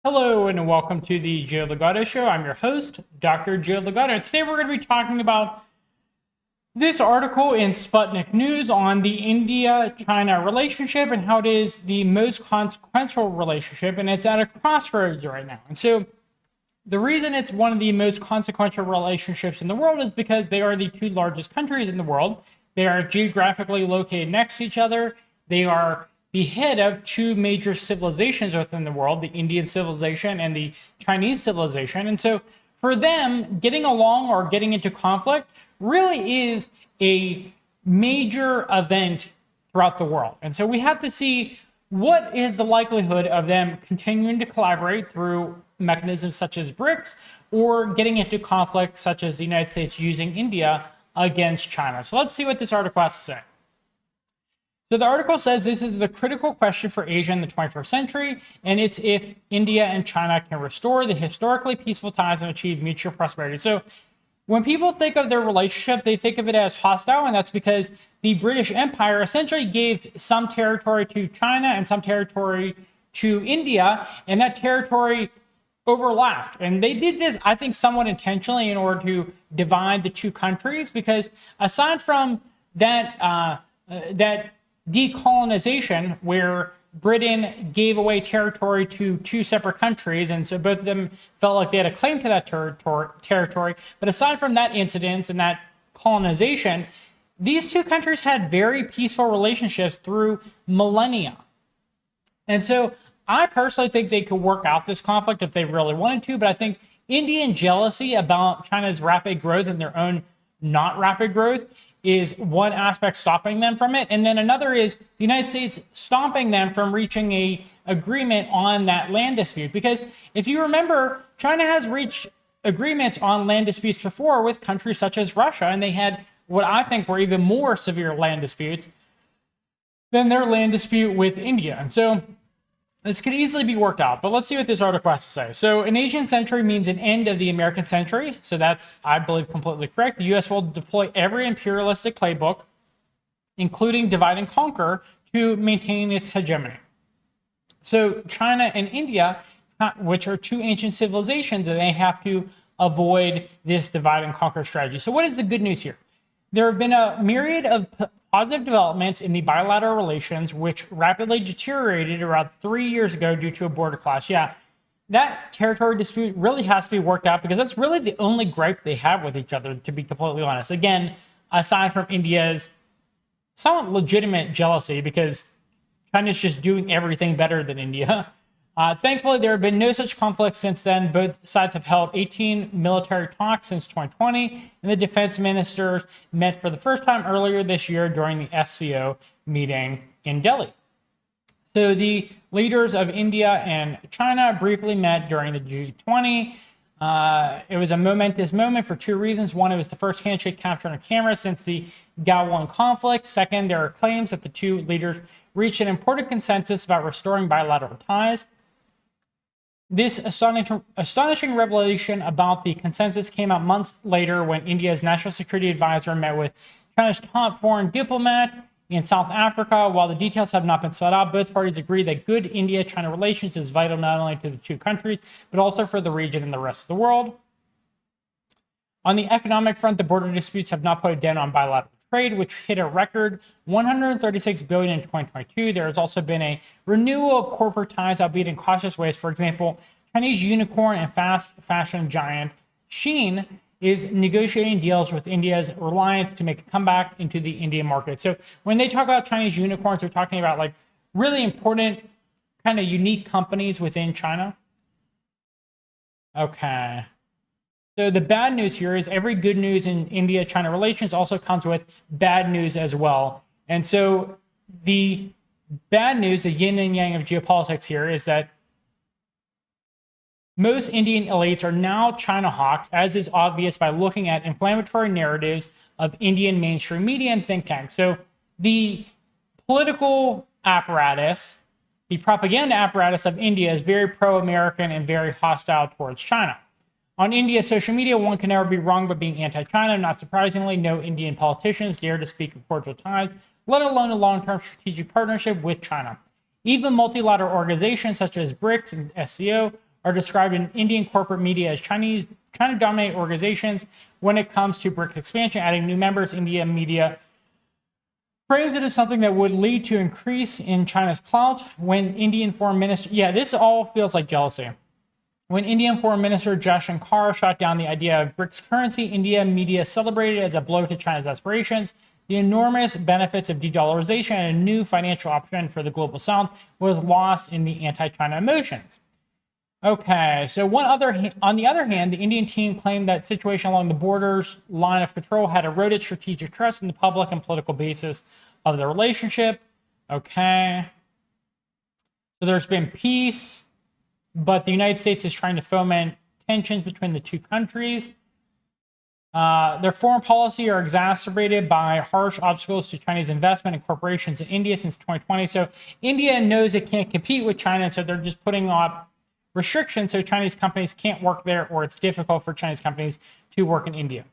Hello and welcome to the Joe Ligato Show. I'm your host, Dr. Joe Ligato. Today we're going to be talking about this article in Sputnik News on the India-China relationship and how it is the most consequential relationship, and it's at a crossroads right now. And so the reason it's one of the most consequential relationships in the world is because they are the two largest countries in the world. They are geographically located next to each other. They are the head of two major civilizations within the world, the Indian civilization and the Chinese civilization. And so for them, getting along or getting into conflict really is a major event throughout the world. And so we have to see what is the likelihood of them continuing to collaborate through mechanisms such as BRICS or getting into conflict such as the United States using India against China. So let's see what this article has to say. So the article says this is the critical question for Asia in the 21st century, and it's if India and China can restore the historically peaceful ties and achieve mutual prosperity. So when people think of their relationship, they think of it as hostile, and that's because the British Empire essentially gave some territory to China and some territory to India, and that territory overlapped. And they did this, I think, somewhat intentionally in order to divide the two countries, because aside from that, that decolonization where Britain gave away territory to two separate countries, and so both of them felt like they had a claim to that territory. But aside from that incident and that colonization, these two countries had very peaceful relationships through millennia. And so I personally think they could work out this conflict if they really wanted to, but I think Indian jealousy about China's rapid growth and their own not rapid growth is one aspect stopping them from it. And then another is the United States stopping them from reaching a agreement on that land dispute. Because if you remember, China has reached agreements on land disputes before with countries such as Russia, and they had what I think were even more severe land disputes than their land dispute with India. And so this could easily be worked out, but let's see what this article has to say. So an Asian century means an end of the American century. So that's, I believe, completely correct. The U.S. will deploy every imperialistic playbook, including divide and conquer, to maintain its hegemony. So China and India, which are two ancient civilizations, they have to avoid this divide and conquer strategy. So what is the good news here? There have been a myriad of positive developments in the bilateral relations, which rapidly deteriorated around 3 years ago due to a border clash. Yeah, that territory dispute really has to be worked out because that's really the only gripe they have with each other, to be completely honest. Again, aside from India's somewhat legitimate jealousy because China's just doing everything better than India. Thankfully, there have been no such conflicts since then. Both sides have held 18 military talks since 2020, and the defense ministers met for the first time earlier this year during the SCO meeting in Delhi. So the leaders of India and China briefly met during the G20. It was a momentous moment for two reasons. One, it was the first handshake captured on camera since the Gao conflict. Second, there are claims that the two leaders reached an important consensus about restoring bilateral ties. This astonishing revelation about the consensus came out months later when India's national security advisor met with China's top foreign diplomat in South Africa. While the details have not been spelled out, both parties agree that good India-China relations is vital not only to the two countries, but also for the region and the rest of the world. On the economic front, the border disputes have not put a dent on bilateral trade, which hit a record $136 billion in 2022. There has also been a renewal of corporate ties, albeit in cautious ways. For example, Chinese unicorn and fast fashion giant Shein is negotiating deals with India's Reliance to make a comeback into the Indian market. So when they talk about Chinese unicorns, they're talking about like really important kind of unique companies within China. Okay. So the bad news here is every good news in India-China relations also comes with bad news as well. And so the bad news, the yin and yang of geopolitics here, is that most Indian elites are now China hawks, as is obvious by looking at inflammatory narratives of Indian mainstream media and think tanks. So the political apparatus, the propaganda apparatus of India is very pro-American and very hostile towards China. On India's social media, one can never be wrong but being anti-China. Not surprisingly, no Indian politicians dare to speak of cordial ties, let alone a long-term strategic partnership with China. Even multilateral organizations such as BRICS and SCO are described in Indian corporate media as China-dominated organizations. When it comes to BRICS expansion, adding new members, India media frames it as something that would lead to increase in China's clout. When Indian Foreign Minister, this all feels like jealousy. When Indian Foreign Minister Jaishankar shot down the idea of BRICS currency, India media celebrated it as a blow to China's aspirations. The enormous benefits of de-dollarization and a new financial option for the global south was lost in the anti-China emotions. Okay, so on the other hand, the Indian team claimed that situation along the border's line of control had eroded strategic trust in the public and political basis of the relationship. Okay, so there's been peace, but the United States is trying to foment tensions between the two countries. Their foreign policy are exacerbated by harsh obstacles to Chinese investment and corporations in India since 2020. So India knows it can't compete with China, so they're just putting up restrictions so Chinese companies can't work there, or it's difficult for Chinese companies to work in India.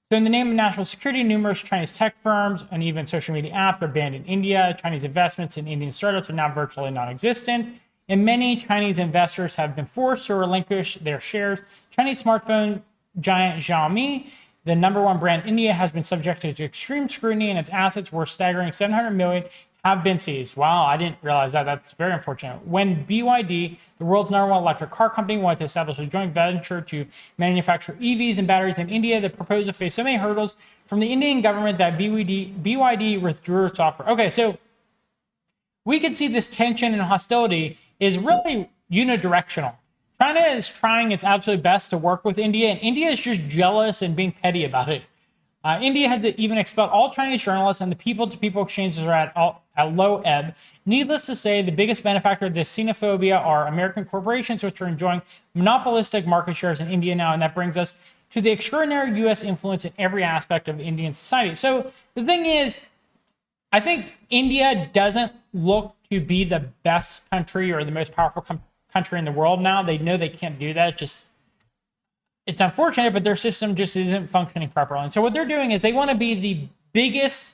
So in the name of national security, numerous Chinese tech firms and even social media apps are banned in India. Chinese investments in Indian startups are now virtually non-existent, and many Chinese investors have been forced to relinquish their shares. Chinese smartphone giant Xiaomi, the number one brand in India, has been subjected to extreme scrutiny, and its assets worth staggering $700 million have been seized. Wow, I didn't realize that. That's very unfortunate. When BYD, the world's number one electric car company, wanted to establish a joint venture to manufacture EVs and batteries in India, the proposal faced so many hurdles from the Indian government that BYD withdrew its offer. Okay, so we can see this tension and hostility is really unidirectional. China is trying its absolute best to work with India, and India is just jealous and being petty about it. India has even expelled all Chinese journalists, and the people-to-people exchanges are at low ebb. Needless to say, the biggest benefactor of this xenophobia are American corporations, which are enjoying monopolistic market shares in India now, and that brings us to the extraordinary U.S. influence in every aspect of Indian society. So the thing is, I think India doesn't look to be the best country or the most powerful country in the world now. They know they can't do that. It's unfortunate, but their system just isn't functioning properly. And so what they're doing is they want to be the biggest,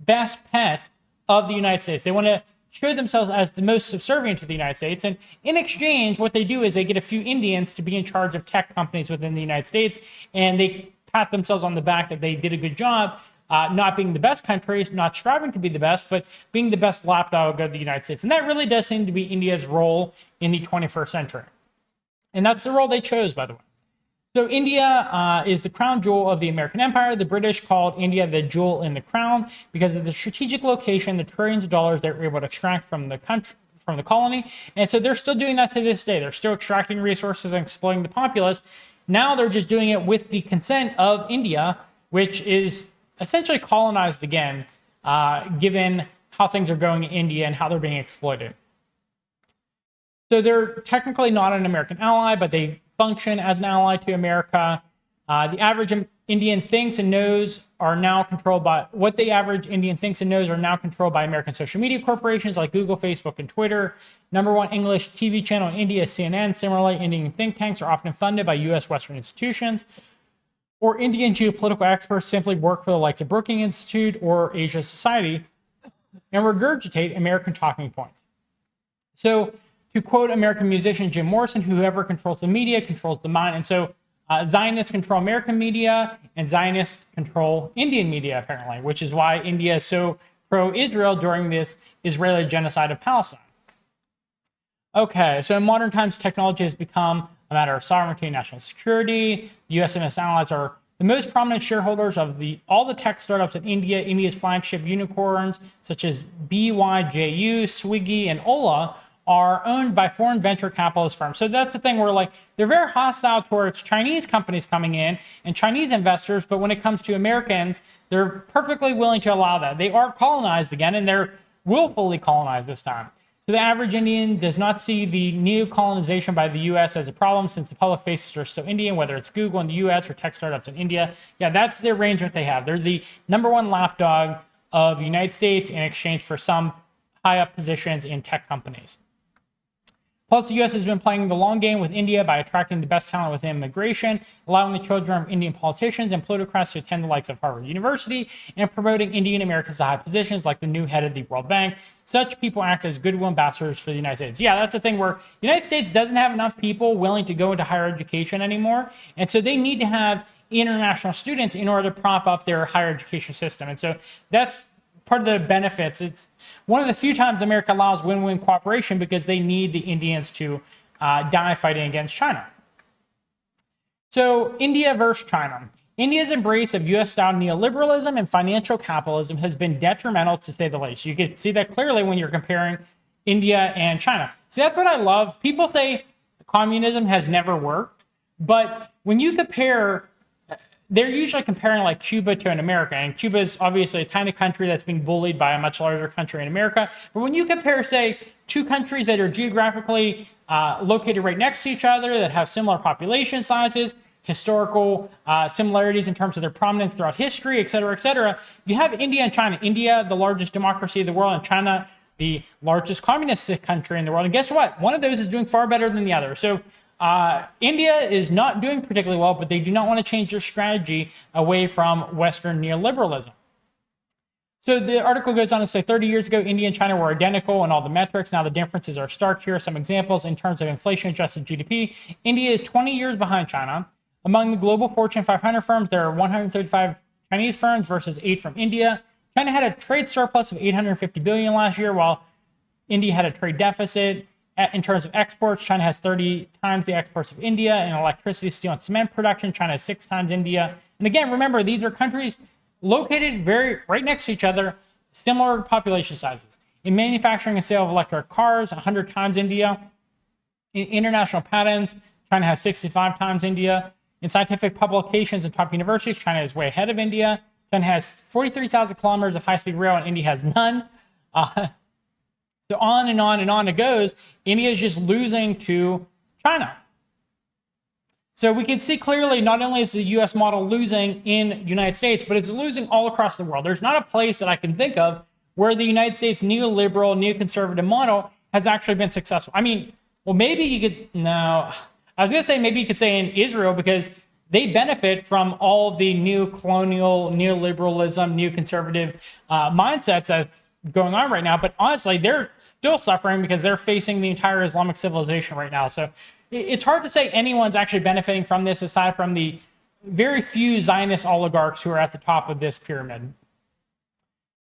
best pet of the United States. They want to show themselves as the most subservient to the United States. And in exchange, what they do is they get a few Indians to be in charge of tech companies within the United States, and they pat themselves on the back that they did a good job, not being the best country, not striving to be the best, but being the best lapdog of the United States. And that really does seem to be India's role in the 21st century. And that's the role they chose, by the way. So India is the crown jewel of the American empire. The British called India the jewel in the crown because of the strategic location, the trillions of dollars they were able to extract from the country, from the colony. And so they're still doing that to this day. They're still extracting resources and exploiting the populace. Now they're just doing it with the consent of India, which is essentially colonized again, given how things are going in India and how they're being exploited. So they're technically not an American ally, but they function as an ally to America. The average Indian thinks and knows are now controlled by American social media corporations like Google, Facebook, and Twitter. Number one English TV channel in India is CNN. Similarly, Indian think tanks are often funded by U.S. Western institutions, or Indian geopolitical experts simply work for the likes of Brookings Institute or Asia Society and regurgitate American talking points. So, to quote American musician Jim Morrison, whoever controls the media controls the mind. And so Zionists control American media and Zionists control Indian media, apparently, which is why India is so pro-Israel during this Israeli genocide of Palestine. Okay, so in modern times, technology has become a matter of sovereignty and national security. The U.S. and its allies are the most prominent shareholders of all the tech startups in India. India's flagship unicorns, such as BYJU, Swiggy, and Ola, are owned by foreign venture capitalist firms. So that's the thing where they're very hostile towards Chinese companies coming in and Chinese investors, but when it comes to Americans, they're perfectly willing to allow that. They are colonized again, and they're willfully colonized this time. So the average Indian does not see the neo-colonization by the U.S. as a problem, since the public faces are still Indian, whether it's Google in the U.S. or tech startups in India. Yeah, that's the arrangement they have. They're the number one lapdog of the United States in exchange for some high-up positions in tech companies. Plus, the U.S. has been playing the long game with India by attracting the best talent within immigration, allowing the children of Indian politicians and plutocrats to attend the likes of Harvard University, and promoting Indian Americans to high positions like the new head of the World Bank. Such people act as goodwill ambassadors for the United States. Yeah, that's the thing where the United States doesn't have enough people willing to go into higher education anymore, and so they need to have international students in order to prop up their higher education system. And so that's part of the benefits. It's one of the few times America allows win-win cooperation because they need the Indians to die fighting against China. So India versus China. India's embrace of U.S.-style neoliberalism and financial capitalism has been detrimental, to say the least. You can see that clearly when you're comparing India and China. See, that's what I love. People say communism has never worked, but when you compare, they're usually comparing like Cuba to an America, and Cuba is obviously a tiny country that's being bullied by a much larger country in America. But when you compare, say, two countries that are geographically located right next to each other, that have similar population sizes, historical similarities in terms of their prominence throughout history, et cetera, you have India and China. India, the largest democracy of the world, and China, the largest communist country in the world. And guess what? One of those is doing far better than the other. So India is not doing particularly well, but they do not want to change their strategy away from Western neoliberalism. So the article goes on to say 30 years ago, India and China were identical in all the metrics. Now the differences are stark. Here are some examples in terms of inflation-adjusted GDP. India is 20 years behind China. Among the global Fortune 500 firms, there are 135 Chinese firms versus 8 from India. China had a trade surplus of $850 billion last year, while India had a trade deficit. In terms of exports, China has 30 times the exports of India. In electricity, steel, and cement production, China has 6 times India. And again, remember, these are countries located right next to each other, similar population sizes. In manufacturing and sale of electric cars, 100 times India. In international patents, China has 65 times India. In scientific publications and top universities, China is way ahead of India. China has 43,000 kilometers of high-speed rail, and India has none. So on and on and on it goes. India is just losing to China. So we can see clearly not only is the U.S. model losing in the United States, but it's losing all across the world. There's not a place that I can think of where the United States neoliberal, neoconservative model has actually been successful. I mean, well, maybe you could, no. I was going to say maybe you could say in Israel because they benefit from all the new colonial, neoliberalism, neoconservative mindsets that's going on right now, but honestly, they're still suffering because they're facing the entire Islamic civilization right now. So it's hard to say anyone's actually benefiting from this aside from the very few Zionist oligarchs who are at the top of this pyramid.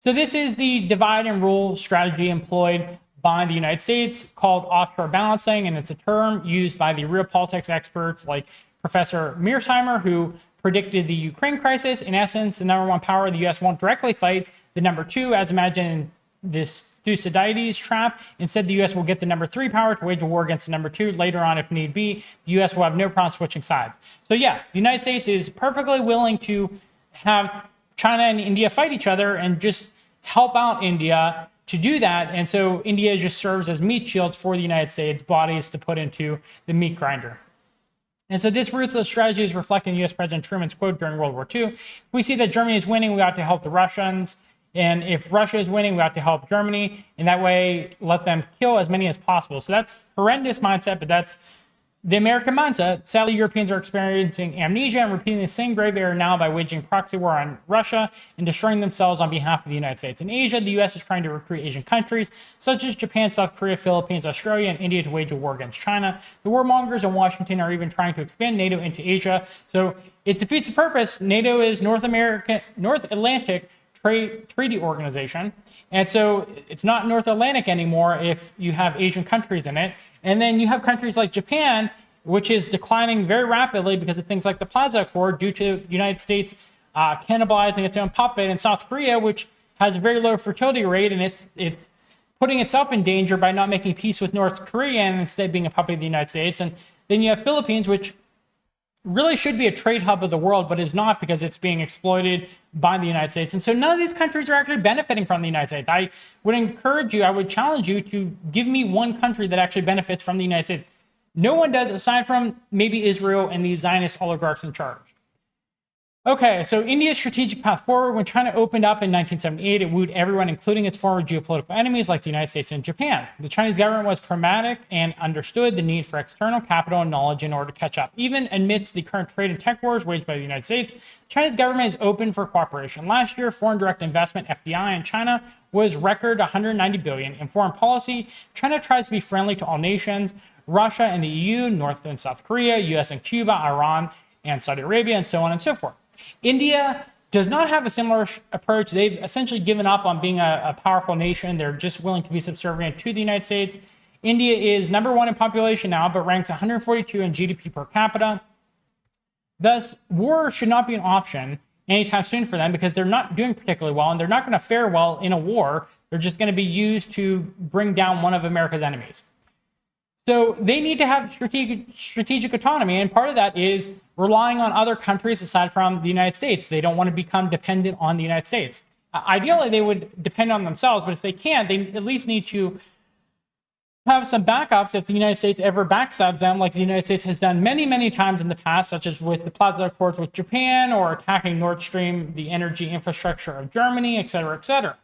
So this is the divide and rule strategy employed by the United States called offshore balancing, and it's a term used by the realpolitics experts like Professor Mearsheimer, who predicted the Ukraine crisis. In essence, the number one power, the U.S., won't directly fight the number two, as imagined in this Thucydides trap. Instead, the U.S. will get the number three power to wage a war against the number two. Later on, if need be, the U.S. will have no problem switching sides. So yeah, the United States is perfectly willing to have China and India fight each other and just help out India to do that. And so India just serves as meat shields for the United States bodies to put into the meat grinder. And so this ruthless strategy is reflected in U.S. President Truman's quote during World War II. If we see that Germany is winning, we ought to help the Russians. And if Russia is winning, we ought to help Germany. And that way, let them kill as many as possible. So that's horrendous mindset, but that's the American mindset. Sadly, Europeans are experiencing amnesia and repeating the same grave error now by waging proxy war on Russia and destroying themselves on behalf of the United States. In Asia, the U.S. is trying to recruit Asian countries such as Japan, South Korea, Philippines, Australia, and India to wage a war against China. The warmongers in Washington are even trying to expand NATO into Asia. So it defeats the purpose. NATO is North Atlantic Treaty Organization. And so it's not North Atlantic anymore if you have Asian countries in it. And then you have countries like Japan, which is declining very rapidly because of things like the Plaza Accord due to the United States cannibalizing its own puppet, and South Korea, which has a very low fertility rate, and it's putting itself in danger by not making peace with North Korea and instead being a puppet of the United States. And then you have Philippines, which really should be a trade hub of the world, but is not because it's being exploited by the United States. And so none of these countries are actually benefiting from the United States. I would encourage you, I would challenge you to give me one country that actually benefits from the United States. No one does, aside from maybe Israel and these Zionist oligarchs in charge. Okay, so India's strategic path forward. When China opened up in 1978, it wooed everyone, including its former geopolitical enemies like the United States and Japan. The Chinese government was pragmatic and understood the need for external capital and knowledge in order to catch up. Even amidst the current trade and tech wars waged by the United States, China's government is open for cooperation. Last year, foreign direct investment (FDI) in China was record 190 billion. In foreign policy, China tries to be friendly to all nations: Russia and the EU, North and South Korea, US and Cuba, Iran and Saudi Arabia, and so on and so forth. India does not have a similar approach. They've essentially given up on being a powerful nation. They're just willing to be subservient to the United States. India is #1 in population now, but ranks 142 in GDP per capita. Thus, war should not be an option anytime soon for them because they're not doing particularly well and they're not going to fare well in a war. They're just going to be used to bring down one of America's enemies. So they need to have strategic autonomy, and part of that is relying on other countries aside from the United States. They don't want to become dependent on the United States. Ideally, they would depend on themselves, but if they can't, they at least need to have some backups if the United States ever backstabs them, like the United States has done many, many times in the past, such as with the Plaza Accords with Japan or attacking Nord Stream, the energy infrastructure of Germany, et cetera, et cetera.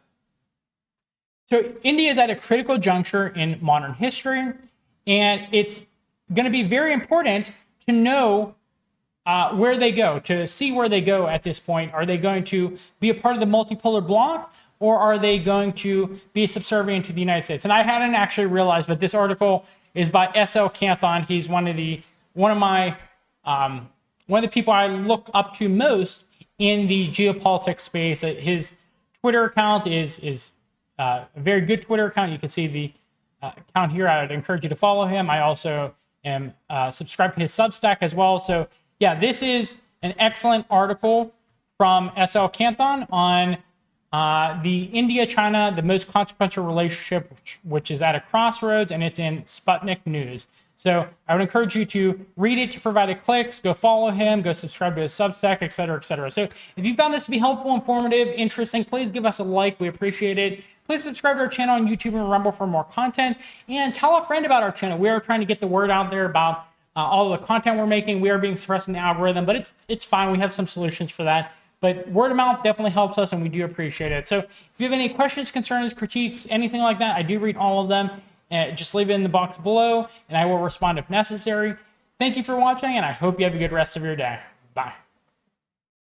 So India is at a critical juncture in modern history. And it's going to be very important to know where they go, to see where they go at this point. Are they going to be a part of the multipolar bloc, or are they going to be subservient to the United States? And I hadn't actually realized, but this article is by S.L. Canthon. He's one of the people I look up to most in the geopolitics space. His Twitter account is a very good Twitter account. You can see the account here. I would encourage you to follow him. I also am subscribed to his Substack as well. So yeah, this is an excellent article from S.L. Canthon on the India-China, the most consequential relationship, which is at a crossroads, and it's in Sputnik News. So I would encourage you to read it, to provide it clicks, go follow him, go subscribe to his Substack, et cetera, et cetera. So if you found this to be helpful, informative, interesting, please give us a like. We appreciate it. Please subscribe to our channel on YouTube and Rumble for more content. And tell a friend about our channel. We are trying to get the word out there about all of the content we're making. We are being suppressed in the algorithm, but it's fine. We have some solutions for that. But word of mouth definitely helps us, and we do appreciate it. So if you have any questions, concerns, critiques, anything like that, I do read all of them. Just leave it in the box below, and I will respond if necessary. Thank you for watching, and I hope you have a good rest of your day. Bye.